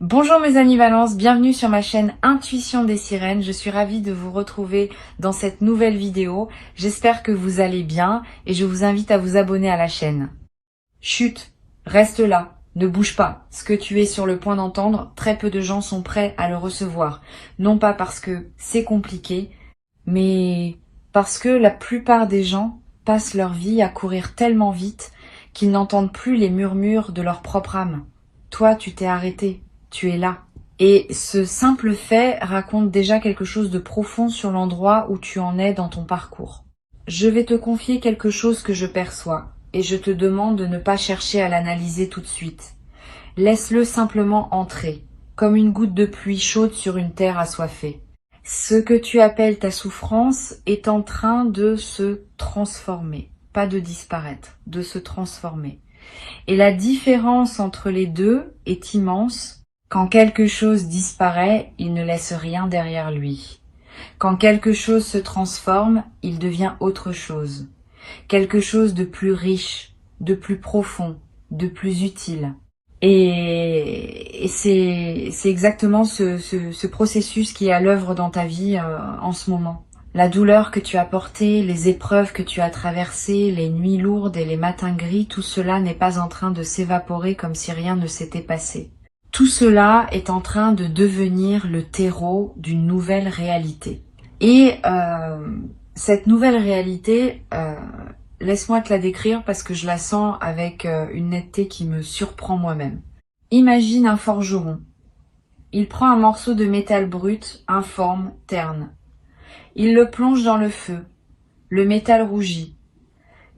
Bonjour mes amis Valence, bienvenue sur ma chaîne Intuition des Sirènes. Je suis ravie de vous retrouver dans cette nouvelle vidéo. J'espère que vous allez bien et je vous invite à vous abonner à la chaîne. Chut, reste là, ne bouge pas. Ce que tu es sur le point d'entendre, très peu de gens sont prêts à le recevoir. Non pas parce que c'est compliqué, mais parce que la plupart des gens passent leur vie à courir tellement vite qu'ils n'entendent plus les murmures de leur propre âme. Toi, tu t'es arrêté. Tu es là. Et ce simple fait raconte déjà quelque chose de profond sur l'endroit où tu en es dans ton parcours. Je vais te confier quelque chose que je perçois, et je te demande de ne pas chercher à l'analyser tout de suite. Laisse-le simplement entrer, comme une goutte de pluie chaude sur une terre assoiffée. Ce que tu appelles ta souffrance est en train de se transformer, pas de disparaître, de se transformer. Et la différence entre les deux est immense. Quand quelque chose disparaît, il ne laisse rien derrière lui. Quand quelque chose se transforme, il devient autre chose. Quelque chose de plus riche, de plus profond, de plus utile. Et c'est exactement ce processus qui est à l'œuvre dans ta vie en ce moment. La douleur que tu as portée, les épreuves que tu as traversées, les nuits lourdes et les matins gris, tout cela n'est pas en train de s'évaporer comme si rien ne s'était passé. Tout cela est en train de devenir le terreau d'une nouvelle réalité. Et cette nouvelle réalité, laisse-moi te la décrire parce que je la sens avec une netteté qui me surprend moi-même. Imagine un forgeron. Il prend un morceau de métal brut, informe, terne. Il le plonge dans le feu. Le métal rougit.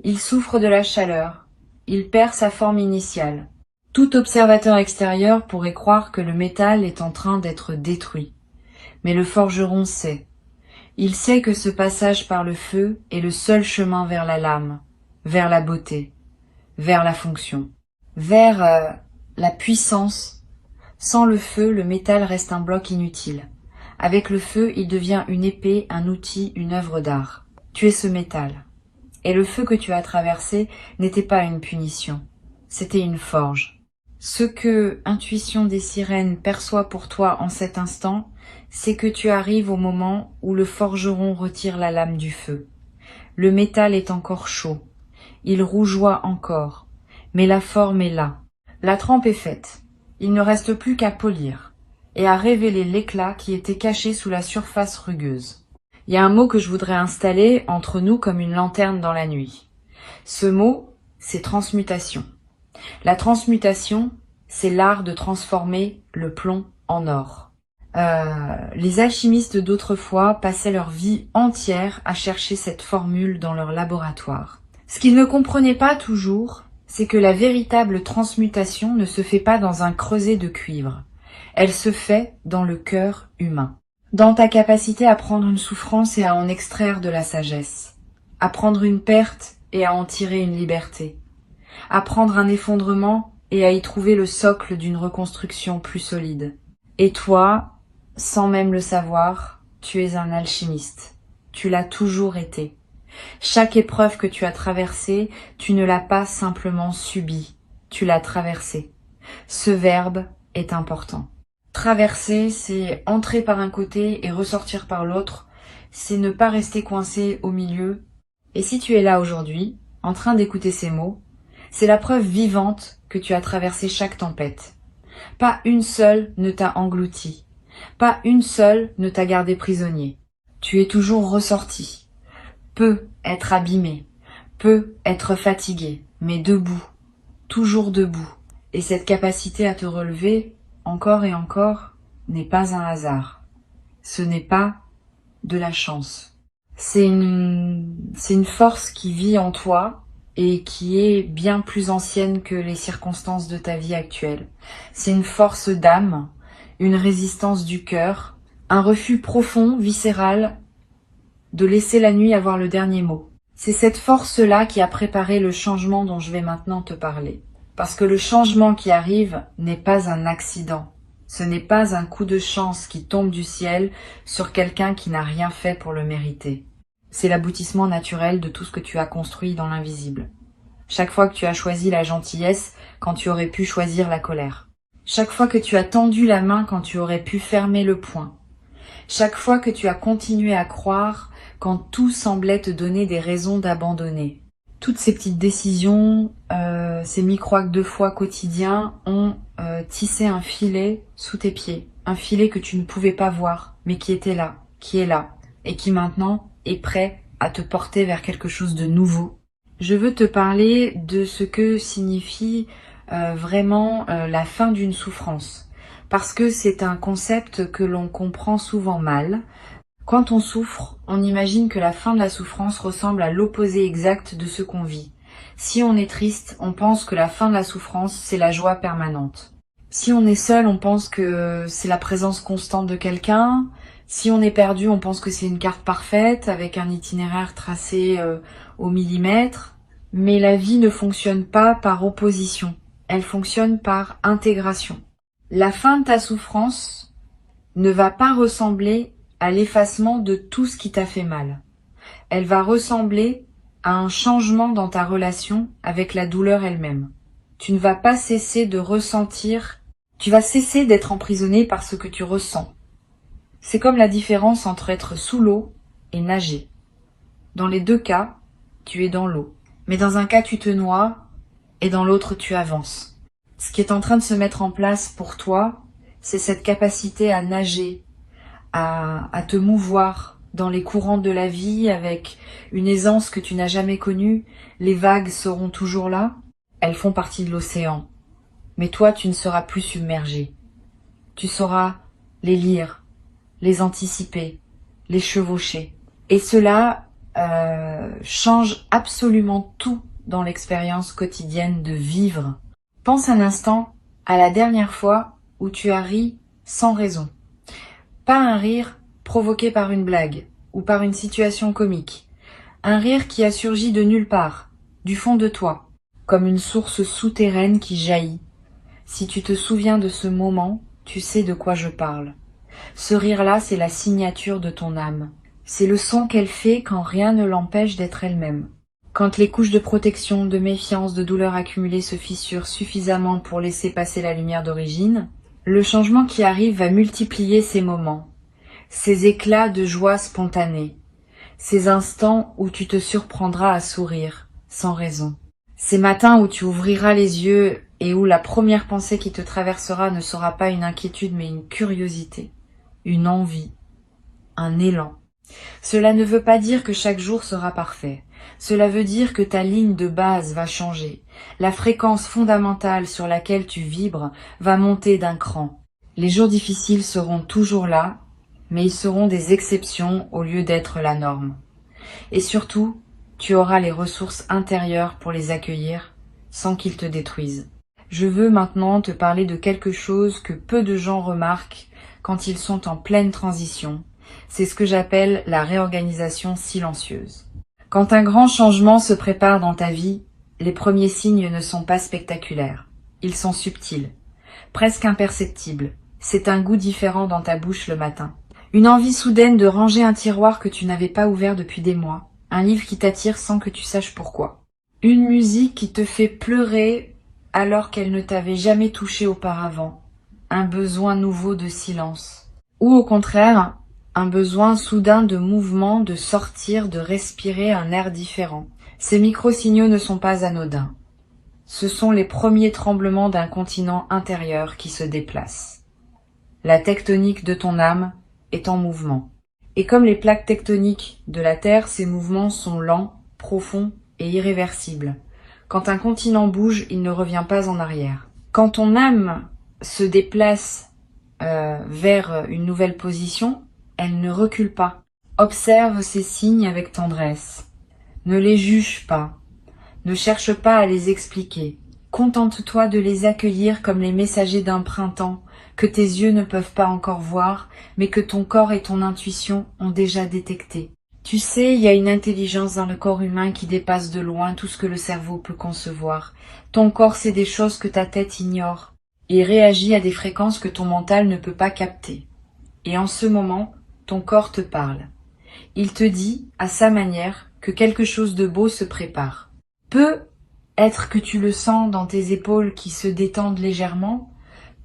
Il souffre de la chaleur. Il perd sa forme initiale. Tout observateur extérieur pourrait croire que le métal est en train d'être détruit. Mais le forgeron sait. Il sait que ce passage par le feu est le seul chemin vers la lame, vers la beauté, vers la fonction, vers la puissance. Sans le feu, le métal reste un bloc inutile. Avec le feu, il devient une épée, un outil, une œuvre d'art. Tu es ce métal. Et le feu que tu as traversé n'était pas une punition, c'était une forge. Ce que Intuition des Sirènes perçoit pour toi en cet instant, c'est que tu arrives au moment où le forgeron retire la lame du feu. Le métal est encore chaud, il rougeoie encore, mais la forme est là. La trempe est faite, il ne reste plus qu'à polir et à révéler l'éclat qui était caché sous la surface rugueuse. Il y a un mot que je voudrais installer entre nous comme une lanterne dans la nuit. Ce mot, c'est transmutation. La transmutation, c'est l'art de transformer le plomb en or. Les alchimistes d'autrefois passaient leur vie entière à chercher cette formule dans leur laboratoire. Ce qu'ils ne comprenaient pas toujours, c'est que la véritable transmutation ne se fait pas dans un creuset de cuivre. Elle se fait dans le cœur humain. Dans ta capacité à prendre une souffrance et à en extraire de la sagesse. À prendre une perte et à en tirer une liberté. À prendre un effondrement et à y trouver le socle d'une reconstruction plus solide. Et toi, sans même le savoir, tu es un alchimiste. Tu l'as toujours été. Chaque épreuve que tu as traversée, tu ne l'as pas simplement subie, tu l'as traversée. Ce verbe est important. Traverser, c'est entrer par un côté et ressortir par l'autre, c'est ne pas rester coincé au milieu. Et si tu es là aujourd'hui, en train d'écouter ces mots, c'est la preuve vivante que tu as traversé chaque tempête. Pas une seule ne t'a englouti. Pas une seule ne t'a gardé prisonnier. Tu es toujours ressorti. Peut être abîmé, peut être fatigué, mais debout, toujours debout. Et cette capacité à te relever, encore et encore, n'est pas un hasard. Ce n'est pas de la chance. C'est une force qui vit en toi et qui est bien plus ancienne que les circonstances de ta vie actuelle. C'est une force d'âme, une résistance du cœur, un refus profond, viscéral, de laisser la nuit avoir le dernier mot. C'est cette force-là qui a préparé le changement dont je vais maintenant te parler. Parce que le changement qui arrive n'est pas un accident. Ce n'est pas un coup de chance qui tombe du ciel sur quelqu'un qui n'a rien fait pour le mériter. C'est l'aboutissement naturel de tout ce que tu as construit dans l'invisible. Chaque fois que tu as choisi la gentillesse quand tu aurais pu choisir la colère. Chaque fois que tu as tendu la main quand tu aurais pu fermer le poing. Chaque fois que tu as continué à croire quand tout semblait te donner des raisons d'abandonner. Toutes ces petites décisions, ces micro-actes de foi quotidiens ont tissé un filet sous tes pieds. Un filet que tu ne pouvais pas voir, mais qui était là, qui est là, et qui maintenant est prêt à te porter vers quelque chose de nouveau. Je veux te parler de ce que signifie vraiment la fin d'une souffrance. Parce que c'est un concept que l'on comprend souvent mal. Quand on souffre, on imagine que la fin de la souffrance ressemble à l'opposé exact de ce qu'on vit. Si on est triste, on pense que la fin de la souffrance, c'est la joie permanente. Si on est seul, on pense que c'est la présence constante de quelqu'un. Si on est perdu, on pense que c'est une carte parfaite avec un itinéraire tracé au millimètre. Mais la vie ne fonctionne pas par opposition. Elle fonctionne par intégration. La fin de ta souffrance ne va pas ressembler à l'effacement de tout ce qui t'a fait mal. Elle va ressembler à un changement dans ta relation avec la douleur elle-même. Tu ne vas pas cesser de ressentir, tu vas cesser d'être emprisonné par ce que tu ressens. C'est comme la différence entre être sous l'eau et nager. Dans les deux cas, tu es dans l'eau. Mais dans un cas, tu te noies et dans l'autre, tu avances. Ce qui est en train de se mettre en place pour toi, c'est cette capacité à nager, à te mouvoir dans les courants de la vie avec une aisance que tu n'as jamais connue. Les vagues seront toujours là, elles font partie de l'océan. Mais toi, tu ne seras plus submergé. Tu sauras les lire, les anticiper, les chevaucher. Et cela change absolument tout dans l'expérience quotidienne de vivre. Pense un instant à la dernière fois où tu as ri sans raison. Pas un rire provoqué par une blague ou par une situation comique. Un rire qui a surgi de nulle part, du fond de toi, comme une source souterraine qui jaillit. Si tu te souviens de ce moment, tu sais de quoi je parle. Ce rire-là, c'est la signature de ton âme. C'est le son qu'elle fait quand rien ne l'empêche d'être elle-même. Quand les couches de protection, de méfiance, de douleur accumulées se fissurent suffisamment pour laisser passer la lumière d'origine, le changement qui arrive va multiplier ces moments, ces éclats de joie spontanée, ces instants où tu te surprendras à sourire, sans raison. Ces matins où tu ouvriras les yeux et où la première pensée qui te traversera ne sera pas une inquiétude mais une curiosité, une envie, un élan. Cela ne veut pas dire que chaque jour sera parfait. Cela veut dire que ta ligne de base va changer. La fréquence fondamentale sur laquelle tu vibres va monter d'un cran. Les jours difficiles seront toujours là, mais ils seront des exceptions au lieu d'être la norme. Et surtout, tu auras les ressources intérieures pour les accueillir sans qu'ils te détruisent. Je veux maintenant te parler de quelque chose que peu de gens remarquent quand ils sont en pleine transition. C'est ce que j'appelle la réorganisation silencieuse. Quand un grand changement se prépare dans ta vie, les premiers signes ne sont pas spectaculaires. Ils sont subtils, presque imperceptibles. C'est un goût différent dans ta bouche le matin. Une envie soudaine de ranger un tiroir que tu n'avais pas ouvert depuis des mois. Un livre qui t'attire sans que tu saches pourquoi. Une musique qui te fait pleurer alors qu'elle ne t'avait jamais touché auparavant. Un besoin nouveau de silence. Ou au contraire, un besoin soudain de mouvement, de sortir, de respirer un air différent. Ces micro-signaux ne sont pas anodins. Ce sont les premiers tremblements d'un continent intérieur qui se déplace. La tectonique de ton âme est en mouvement. Et comme les plaques tectoniques de la Terre, ces mouvements sont lents, profonds et irréversibles. Quand un continent bouge, il ne revient pas en arrière. Quand ton âme se déplace vers une nouvelle position, elle ne recule pas. Observe ces signes avec tendresse. Ne les juge pas. Ne cherche pas à les expliquer. Contente-toi de les accueillir comme les messagers d'un printemps que tes yeux ne peuvent pas encore voir, mais que ton corps et ton intuition ont déjà détecté. Tu sais, il y a une intelligence dans le corps humain qui dépasse de loin tout ce que le cerveau peut concevoir. Ton corps sait des choses que ta tête ignore et réagit à des fréquences que ton mental ne peut pas capter. Et en ce moment, ton corps te parle. Il te dit, à sa manière, que quelque chose de beau se prépare. Peut être que tu le sens dans tes épaules qui se détendent légèrement,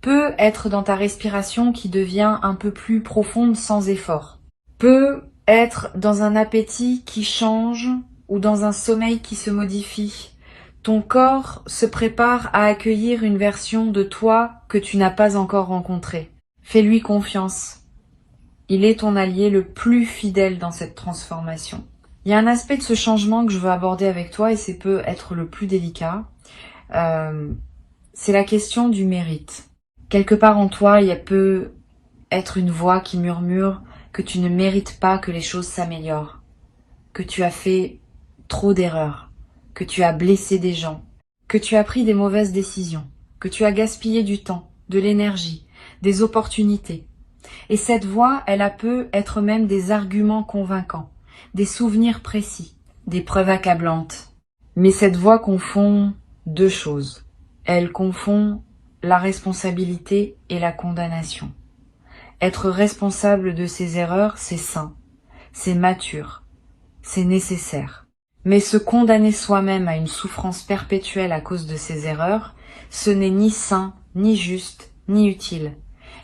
peut être dans ta respiration qui devient un peu plus profonde sans effort, peut être dans un appétit qui change ou dans un sommeil qui se modifie. Ton corps se prépare à accueillir une version de toi que tu n'as pas encore rencontrée. Fais-lui confiance. Il est ton allié le plus fidèle dans cette transformation. Il y a un aspect de ce changement que je veux aborder avec toi et c'est peut être le plus délicat. C'est la question du mérite. Quelque part en toi, il peut être une voix qui murmure que tu ne mérites pas que les choses s'améliorent, que tu as fait trop d'erreurs, que tu as blessé des gens, que tu as pris des mauvaises décisions, que tu as gaspillé du temps, de l'énergie, des opportunités. Et cette voix, elle peut être même des arguments convaincants, des souvenirs précis, des preuves accablantes. Mais cette voix confond deux choses. Elle confond la responsabilité et la condamnation. Être responsable de ses erreurs, c'est sain, c'est mature, c'est nécessaire. Mais se condamner soi-même à une souffrance perpétuelle à cause de ses erreurs, ce n'est ni sain, ni juste, ni utile.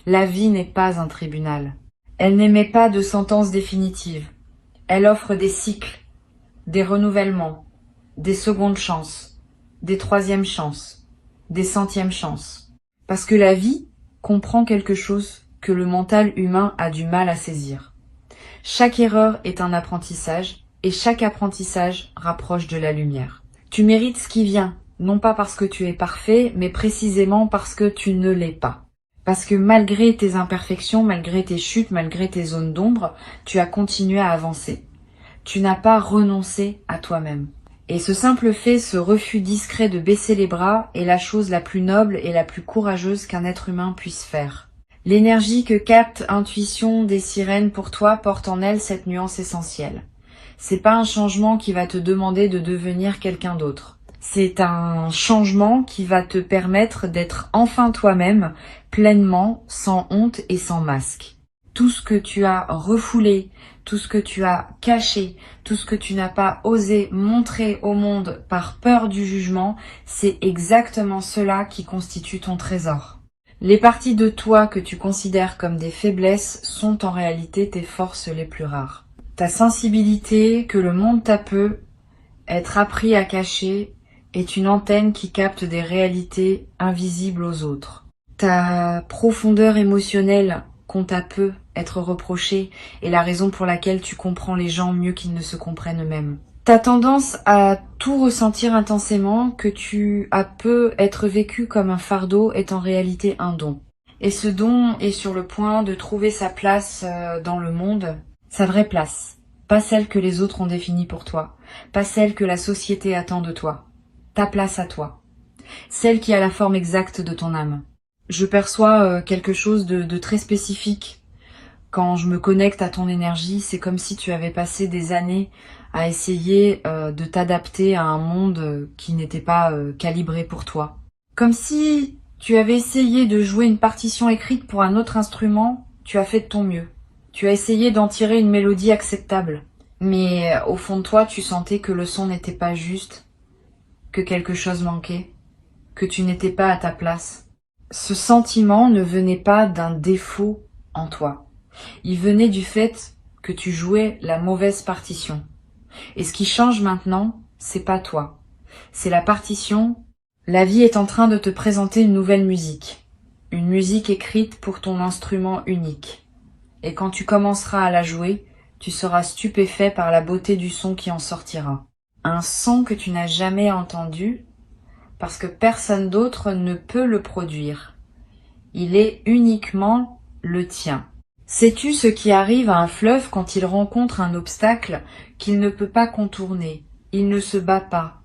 La vie n'est pas un tribunal. Elle n'émet pas de sentence définitive. Elle offre des cycles, des renouvellements, des secondes chances, des troisièmes chances, des centièmes chances. Parce que la vie comprend quelque chose que le mental humain a du mal à saisir. Chaque erreur est un apprentissage et chaque apprentissage rapproche de la lumière. Tu mérites ce qui vient, non pas parce que tu es parfait, mais précisément parce que tu ne l'es pas. Parce que malgré tes imperfections, malgré tes chutes, malgré tes zones d'ombre, tu as continué à avancer. Tu n'as pas renoncé à toi-même. Et ce simple fait, ce refus discret de baisser les bras, est la chose la plus noble et la plus courageuse qu'un être humain puisse faire. L'énergie que capte Intuition des sirènes pour toi porte en elle cette nuance essentielle. C'est pas un changement qui va te demander de devenir quelqu'un d'autre. C'est un changement qui va te permettre d'être enfin toi-même, pleinement, sans honte et sans masque. Tout ce que tu as refoulé, tout ce que tu as caché, tout ce que tu n'as pas osé montrer au monde par peur du jugement, c'est exactement cela qui constitue ton trésor. Les parties de toi que tu considères comme des faiblesses sont en réalité tes forces les plus rares. Ta sensibilité que le monde t'a peu être appris à cacher est une antenne qui capte des réalités invisibles aux autres. Ta profondeur émotionnelle qu'on t'a peu être reprochée est la raison pour laquelle tu comprends les gens mieux qu'ils ne se comprennent eux-mêmes. Ta tendance à tout ressentir intensément, que tu as peu être vécu comme un fardeau, est en réalité un don. Et ce don est sur le point de trouver sa place dans le monde, sa vraie place. Pas celle que les autres ont définie pour toi, pas celle que la société attend de toi. Ta place à toi. Celle qui a la forme exacte de ton âme. Je perçois quelque chose de très spécifique. Quand je me connecte à ton énergie, c'est comme si tu avais passé des années à essayer de t'adapter à un monde qui n'était pas calibré pour toi. Comme si tu avais essayé de jouer une partition écrite pour un autre instrument, tu as fait de ton mieux. Tu as essayé d'en tirer une mélodie acceptable. Mais au fond de toi, tu sentais que le son n'était pas juste, que quelque chose manquait, que tu n'étais pas à ta place. Ce sentiment ne venait pas d'un défaut en toi. Il venait du fait que tu jouais la mauvaise partition. Et ce qui change maintenant, c'est pas toi. C'est la partition. La vie est en train de te présenter une nouvelle musique. Une musique écrite pour ton instrument unique. Et quand tu commenceras à la jouer, tu seras stupéfait par la beauté du son qui en sortira. Un son que tu n'as jamais entendu, parce que personne d'autre ne peut le produire. Il est uniquement le tien. Sais-tu ce qui arrive à un fleuve quand il rencontre un obstacle qu'il ne peut pas contourner? Il ne se bat pas.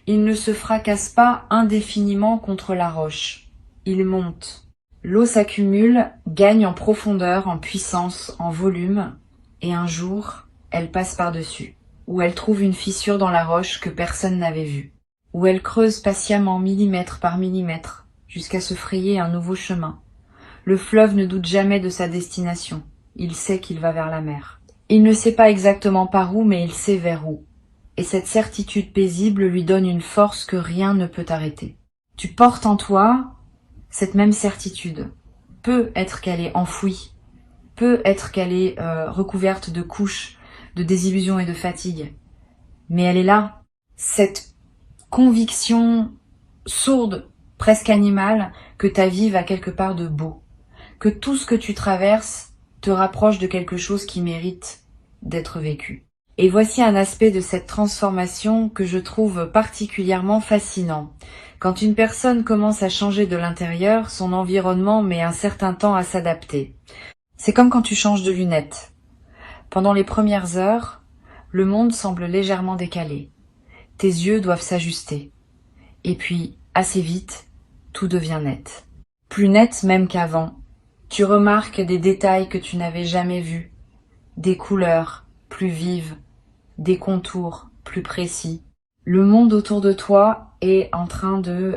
Il ne se fracasse pas indéfiniment contre la roche. Il monte. L'eau s'accumule, gagne en profondeur, en puissance, en volume, et un jour, elle passe par-dessus, où elle trouve une fissure dans la roche que personne n'avait vue, où elle creuse patiemment millimètre par millimètre, jusqu'à se frayer un nouveau chemin. Le fleuve ne doute jamais de sa destination. Il sait qu'il va vers la mer. Il ne sait pas exactement par où, mais il sait vers où. Et cette certitude paisible lui donne une force que rien ne peut arrêter. Tu portes en toi cette même certitude. Peut être qu'elle est enfouie, peut être qu'elle est recouverte de couches, de désillusions et de fatigue. Mais elle est là. Cette conviction sourde, presque animale, que ta vie va quelque part de beau. Que tout ce que tu traverses te rapproche de quelque chose qui mérite d'être vécu. Et voici un aspect de cette transformation que je trouve particulièrement fascinant. Quand une personne commence à changer de l'intérieur, son environnement met un certain temps à s'adapter. C'est comme quand tu changes de lunettes. Pendant les premières heures, le monde semble légèrement décalé. Tes yeux doivent s'ajuster. Et puis, assez vite, tout devient net. Plus net même qu'avant. Tu remarques des détails que tu n'avais jamais vus. Des couleurs plus vives, des contours plus précis. Le monde autour de toi est en train de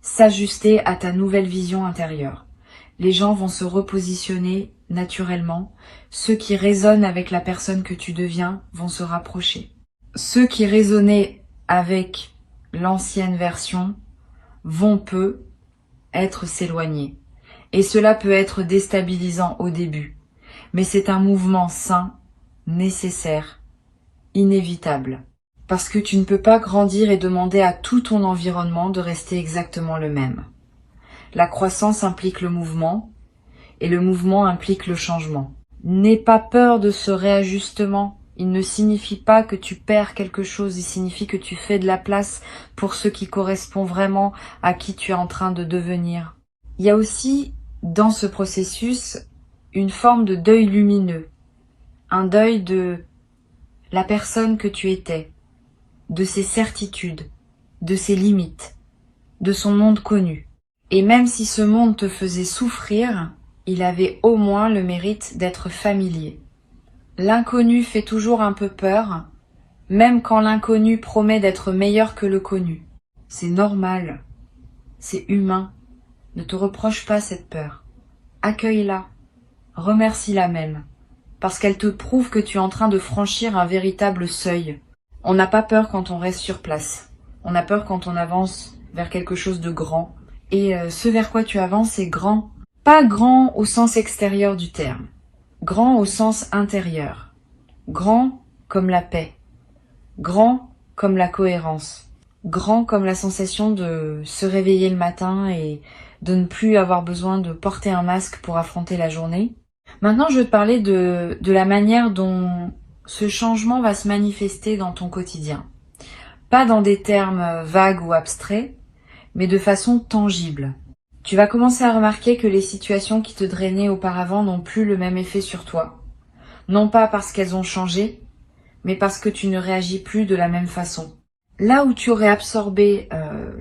s'ajuster à ta nouvelle vision intérieure. Les gens vont se repositionner naturellement. Ceux qui résonnent avec la personne que tu deviens vont se rapprocher. Ceux qui résonnaient avec l'ancienne version vont peu être s'éloigner. Et cela peut être déstabilisant au début. Mais c'est un mouvement sain, nécessaire, inévitable. Parce que tu ne peux pas grandir et demander à tout ton environnement de rester exactement le même. La croissance implique le mouvement, et le mouvement implique le changement. N'aie pas peur de ce réajustement. Il ne signifie pas que tu perds quelque chose, il signifie que tu fais de la place pour ce qui correspond vraiment à qui tu es en train de devenir. Il y a aussi, dans ce processus, une forme de deuil lumineux. Un deuil de la personne que tu étais, de ses certitudes, de ses limites, de son monde connu. Et même si ce monde te faisait souffrir, il avait au moins le mérite d'être familier. L'inconnu fait toujours un peu peur, même quand l'inconnu promet d'être meilleur que le connu. C'est normal, c'est humain. Ne te reproche pas cette peur. Accueille-la, remercie-la même, parce qu'elle te prouve que tu es en train de franchir un véritable seuil. On n'a pas peur quand on reste sur place. On a peur quand on avance vers quelque chose de grand. Et ce vers quoi tu avances est grand. Pas grand au sens extérieur du terme. Grand au sens intérieur. Grand comme la paix. Grand comme la cohérence. Grand comme la sensation de se réveiller le matin et de ne plus avoir besoin de porter un masque pour affronter la journée. Maintenant, je veux te parler de la manière dont ce changement va se manifester dans ton quotidien. Pas dans des termes vagues ou abstraits, mais de façon tangible. Tu vas commencer à remarquer que les situations qui te drainaient auparavant n'ont plus le même effet sur toi. Non pas parce qu'elles ont changé, mais parce que tu ne réagis plus de la même façon. Là où tu aurais absorbé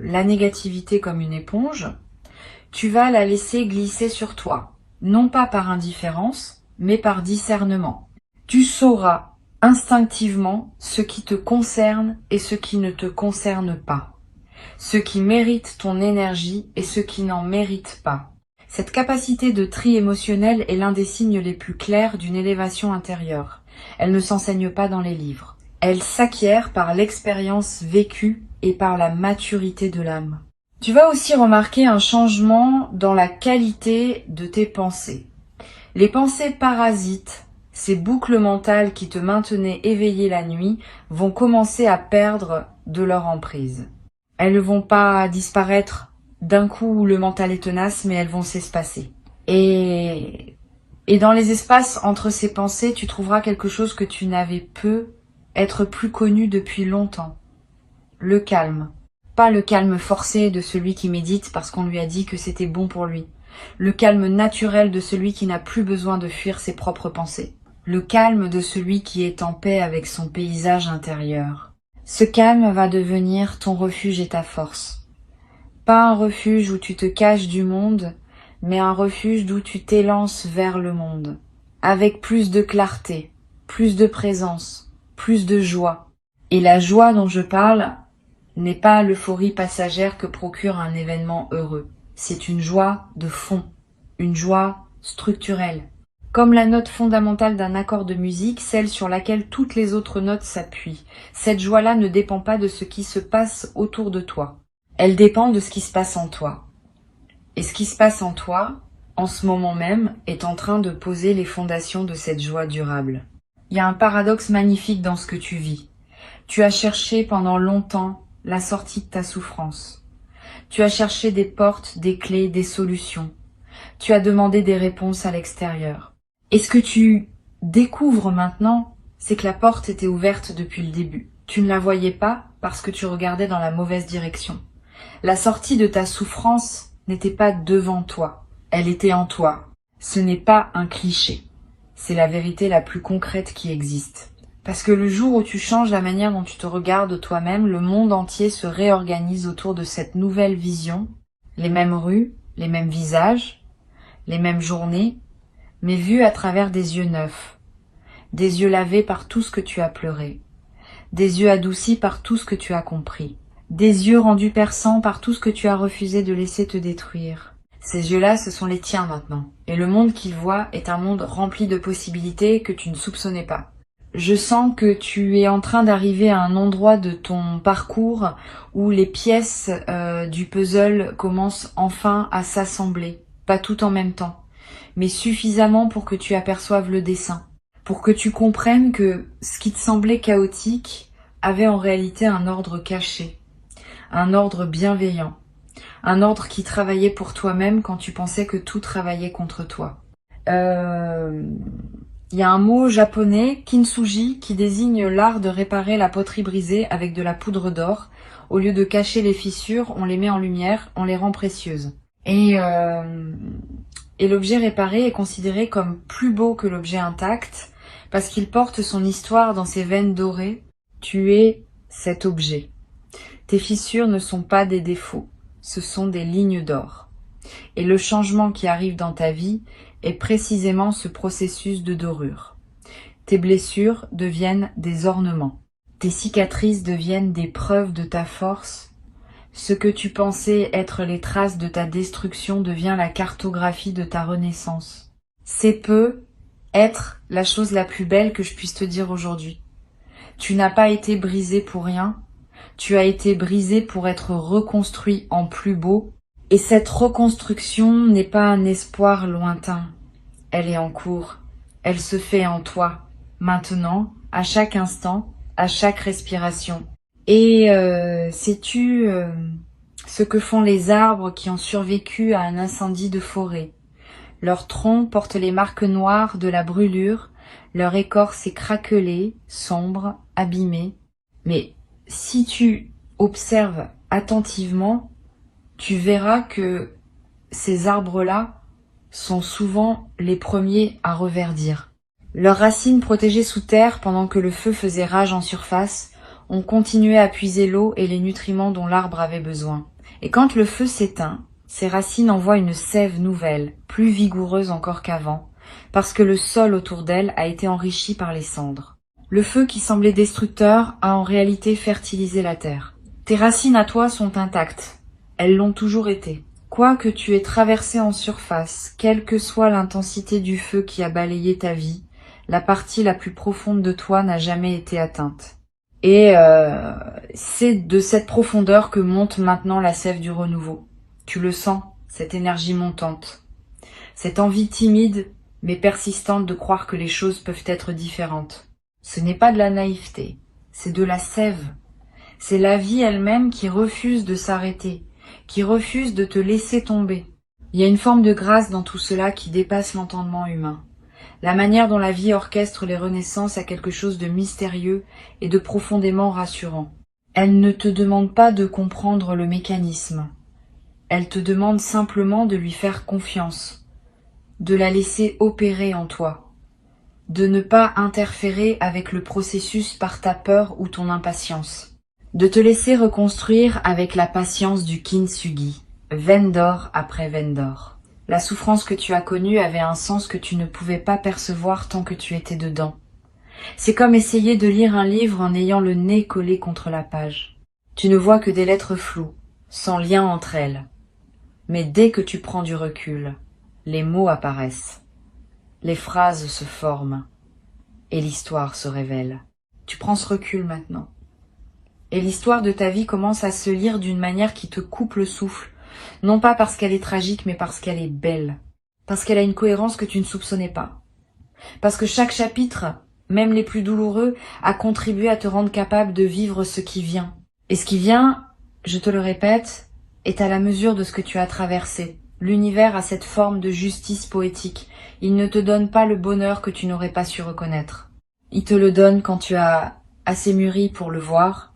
la négativité comme une éponge, tu vas la laisser glisser sur toi. Non pas par indifférence, mais par discernement. Tu sauras instinctivement ce qui te concerne et ce qui ne te concerne pas. Ce qui mérite ton énergie et ce qui n'en mérite pas. Cette capacité de tri émotionnel est l'un des signes les plus clairs d'une élévation intérieure. Elle ne s'enseigne pas dans les livres. Elle s'acquiert par l'expérience vécue et par la maturité de l'âme. Tu vas aussi remarquer un changement dans la qualité de tes pensées. Les pensées parasites, ces boucles mentales qui te maintenaient éveillé la nuit, vont commencer à perdre de leur emprise. Elles ne vont pas disparaître d'un coup où le mental est tenace, mais elles vont s'espacer. Et dans les espaces entre ces pensées, tu trouveras quelque chose que tu n'avais peu être plus connu depuis longtemps. Le calme. Pas le calme forcé de celui qui médite parce qu'on lui a dit que c'était bon pour lui. Le calme naturel de celui qui n'a plus besoin de fuir ses propres pensées. Le calme de celui qui est en paix avec son paysage intérieur. Ce calme va devenir ton refuge et ta force. Pas un refuge où tu te caches du monde, mais un refuge d'où tu t'élances vers le monde. Avec plus de clarté, plus de présence, plus de joie. Et la joie dont je parle n'est pas l'euphorie passagère que procure un événement heureux. C'est une joie de fond, une joie structurelle. Comme la note fondamentale d'un accord de musique, celle sur laquelle toutes les autres notes s'appuient. Cette joie-là ne dépend pas de ce qui se passe autour de toi. Elle dépend de ce qui se passe en toi. Et ce qui se passe en toi, en ce moment même, est en train de poser les fondations de cette joie durable. Il y a un paradoxe magnifique dans ce que tu vis. Tu as cherché pendant longtemps la sortie de ta souffrance. Tu as cherché des portes, des clés, des solutions. Tu as demandé des réponses à l'extérieur. Et ce que tu découvres maintenant, c'est que la porte était ouverte depuis le début. Tu ne la voyais pas parce que tu regardais dans la mauvaise direction. La sortie de ta souffrance n'était pas devant toi, elle était en toi. Ce n'est pas un cliché, c'est la vérité la plus concrète qui existe. Parce que le jour où tu changes la manière dont tu te regardes toi-même, le monde entier se réorganise autour de cette nouvelle vision. Les mêmes rues, les mêmes visages, les mêmes journées, mais vues à travers des yeux neufs. Des yeux lavés par tout ce que tu as pleuré. Des yeux adoucis par tout ce que tu as compris. Des yeux rendus perçants par tout ce que tu as refusé de laisser te détruire. Ces yeux-là, ce sont les tiens maintenant. Et le monde qu'ils voient est un monde rempli de possibilités que tu ne soupçonnais pas. Je sens que tu es en train d'arriver à un endroit de ton parcours où les pièces du puzzle commencent enfin à s'assembler. Pas tout en même temps, mais suffisamment pour que tu aperçoives le dessin. Pour que tu comprennes que ce qui te semblait chaotique avait en réalité un ordre caché. Un ordre bienveillant. Un ordre qui travaillait pour toi-même quand tu pensais que tout travaillait contre toi. Il y a un mot japonais, kintsugi, qui désigne l'art de réparer la poterie brisée avec de la poudre d'or. Au lieu de cacher les fissures, on les met en lumière, on les rend précieuses. Et l'objet réparé est considéré comme plus beau que l'objet intact parce qu'il porte son histoire dans ses veines dorées. Tu es cet objet. Tes fissures ne sont pas des défauts, ce sont des lignes d'or. Et le changement qui arrive dans ta vie est précisément ce processus de dorure. Tes blessures deviennent des ornements. Tes cicatrices deviennent des preuves de ta force. Ce que tu pensais être les traces de ta destruction devient la cartographie de ta renaissance. C'est peu être la chose la plus belle que je puisse te dire aujourd'hui. Tu n'as pas été brisé pour rien. Tu as été brisé pour être reconstruit en plus beau. Et cette reconstruction n'est pas un espoir lointain. Elle est en cours. Elle se fait en toi, maintenant, à chaque instant, à chaque respiration. Et sais-tu ce que font les arbres qui ont survécu à un incendie de forêt? Leurs troncs portent les marques noires de la brûlure, leur écorce est craquelée, sombre, abîmée. Mais si tu observes attentivement, tu verras que ces arbres-là sont souvent les premiers à reverdir. Leurs racines protégées sous terre pendant que le feu faisait rage en surface, ont continué à puiser l'eau et les nutriments dont l'arbre avait besoin. Et quand le feu s'éteint, ses racines envoient une sève nouvelle, plus vigoureuse encore qu'avant, parce que le sol autour d'elle a été enrichi par les cendres. Le feu qui semblait destructeur a en réalité fertilisé la terre. Tes racines à toi sont intactes. Elles l'ont toujours été. Quoi que tu aies traversé en surface, quelle que soit l'intensité du feu qui a balayé ta vie, la partie la plus profonde de toi n'a jamais été atteinte. Et c'est de cette profondeur que monte maintenant la sève du renouveau. Tu le sens, cette énergie montante. Cette envie timide, mais persistante de croire que les choses peuvent être différentes. Ce n'est pas de la naïveté, c'est de la sève. C'est la vie elle-même qui refuse de s'arrêter, qui refuse de te laisser tomber. Il y a une forme de grâce dans tout cela qui dépasse l'entendement humain. La manière dont la vie orchestre les renaissances a quelque chose de mystérieux et de profondément rassurant. Elle ne te demande pas de comprendre le mécanisme. Elle te demande simplement de lui faire confiance, de la laisser opérer en toi, de ne pas interférer avec le processus par ta peur ou ton impatience, de te laisser reconstruire avec la patience du kintsugi, veine d'or après veine d'or. La souffrance que tu as connue avait un sens que tu ne pouvais pas percevoir tant que tu étais dedans. C'est comme essayer de lire un livre en ayant le nez collé contre la page. Tu ne vois que des lettres floues, sans lien entre elles. Mais dès que tu prends du recul, les mots apparaissent. Les phrases se forment. Et l'histoire se révèle. Tu prends ce recul maintenant. Et l'histoire de ta vie commence à se lire d'une manière qui te coupe le souffle, Non pas parce qu'elle est tragique, mais parce qu'elle est belle. Parce qu'elle a une cohérence que tu ne soupçonnais pas. Parce que chaque chapitre, même les plus douloureux, a contribué à te rendre capable de vivre ce qui vient. Et ce qui vient, je te le répète, est à la mesure de ce que tu as traversé. L'univers a cette forme de justice poétique. Il ne te donne pas le bonheur que tu n'aurais pas su reconnaître. Il te le donne quand tu as assez mûri pour le voir,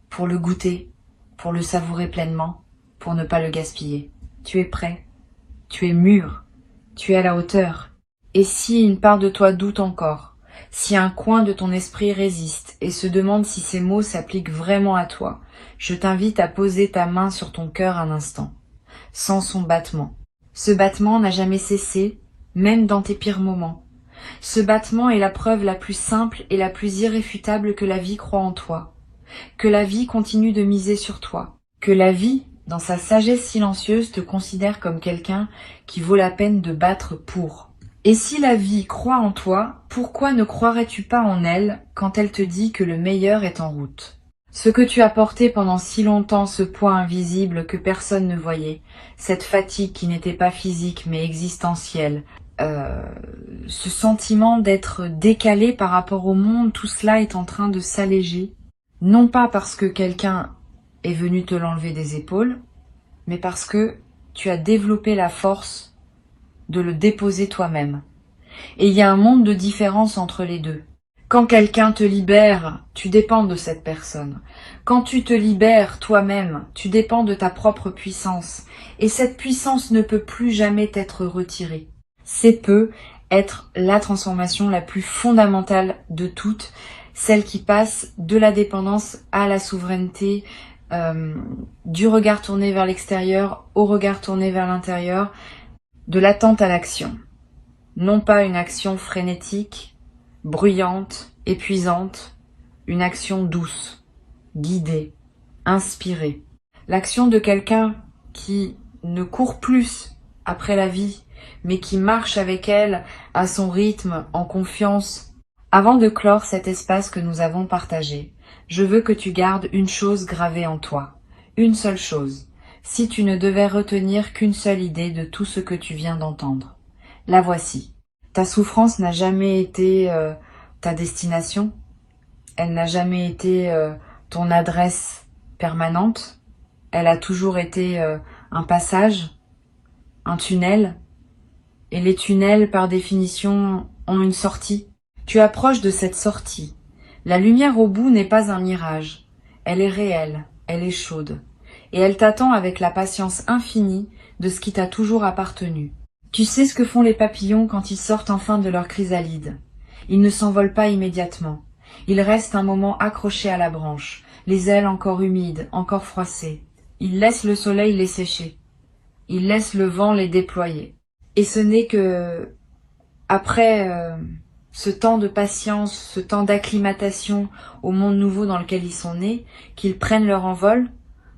pour le goûter, pour le savourer pleinement, pour ne pas le gaspiller. Tu es prêt, tu es mûr, tu es à la hauteur. Et si une part de toi doute encore, si un coin de ton esprit résiste et se demande si ces mots s'appliquent vraiment à toi, je t'invite à poser ta main sur ton cœur un instant, sans son battement. Ce battement n'a jamais cessé, même dans tes pires moments. Ce battement est la preuve la plus simple et la plus irréfutable que la vie croit en toi, que la vie continue de miser sur toi, que la vie, dans sa sagesse silencieuse, te considère comme quelqu'un qui vaut la peine de battre pour. Et si la vie croit en toi, pourquoi ne croirais-tu pas en elle quand elle te dit que le meilleur est en route? Ce que tu as porté pendant si longtemps, ce poids invisible que personne ne voyait, cette fatigue qui n'était pas physique mais existentielle, ce sentiment d'être décalé par rapport au monde, tout cela est en train de s'alléger. Non pas parce que quelqu'un est venu te l'enlever des épaules, mais parce que tu as développé la force de le déposer toi-même. Et il y a un monde de différence entre les deux. Quand quelqu'un te libère, tu dépends de cette personne. Quand tu te libères toi-même, tu dépends de ta propre puissance. Et cette puissance ne peut plus jamais t'être retirée. C'est peut être la transformation la plus fondamentale de toutes, celle qui passe de la dépendance à la souveraineté, du regard tourné vers l'extérieur au regard tourné vers l'intérieur, de l'attente à l'action. Non pas une action frénétique, bruyante, épuisante, une action douce, guidée, inspirée. L'action de quelqu'un qui ne court plus après la vie, mais qui marche avec elle à son rythme, en confiance. Avant de clore cet espace que nous avons partagé, je veux que tu gardes une chose gravée en toi, une seule chose, si tu ne devais retenir qu'une seule idée de tout ce que tu viens d'entendre. La voici. Ta souffrance n'a jamais été ta destination, elle n'a jamais été ton adresse permanente, elle a toujours été un passage, un tunnel, et les tunnels, par définition, ont une sortie. Tu approches de cette sortie. La lumière au bout n'est pas un mirage. Elle est réelle, elle est chaude. Et elle t'attend avec la patience infinie de ce qui t'a toujours appartenu. Tu sais ce que font les papillons quand ils sortent enfin de leur chrysalide. Ils ne s'envolent pas immédiatement. Ils restent un moment accrochés à la branche, les ailes encore humides, encore froissées. Ils laissent le soleil les sécher. Ils laissent le vent les déployer. Et ce n'est que après ce temps de patience, ce temps d'acclimatation au monde nouveau dans lequel ils sont nés, qu'ils prennent leur envol.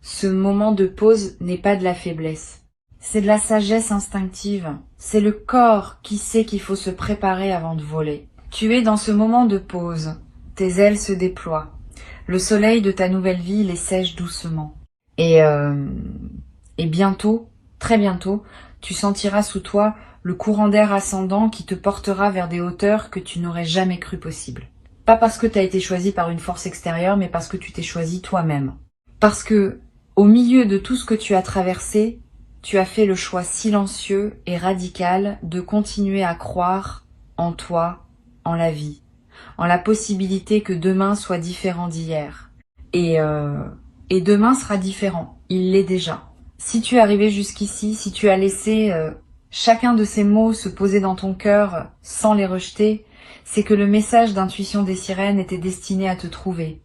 Ce moment de pause n'est pas de la faiblesse. C'est de la sagesse instinctive. C'est le corps qui sait qu'il faut se préparer avant de voler. Tu es dans ce moment de pause. Tes ailes se déploient. Le soleil de ta nouvelle vie les sèche doucement. Et bientôt, très bientôt, tu sentiras sous toi le courant d'air ascendant qui te portera vers des hauteurs que tu n'aurais jamais cru possibles. Pas parce que tu as été choisi par une force extérieure, mais parce que tu t'es choisi toi-même. Parce que, au milieu de tout ce que tu as traversé, tu as fait le choix silencieux et radical de continuer à croire en toi, en la vie, en la possibilité que demain soit différent d'hier. Et demain sera différent, il l'est déjà. Si tu es arrivé jusqu'ici, si tu as laissé chacun de ces mots se poser dans ton cœur sans les rejeter, c'est que le message d'intuition des sirènes était destiné à te trouver,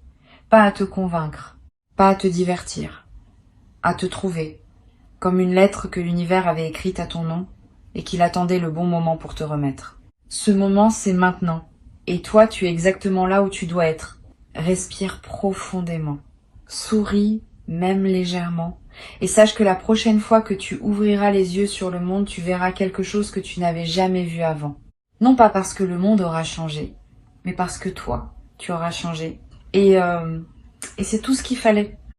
pas à te convaincre, pas à te divertir, à te trouver, comme une lettre que l'univers avait écrite à ton nom et qu'il attendait le bon moment pour te remettre. Ce moment, c'est maintenant, et toi, tu es exactement là où tu dois être. Respire profondément, souris, même légèrement, et sache que la prochaine fois que tu ouvriras les yeux sur le monde, tu verras quelque chose que tu n'avais jamais vu avant. Non pas parce que le monde aura changé, mais parce que toi, tu auras changé. Et c'est tout ce qu'il fallait.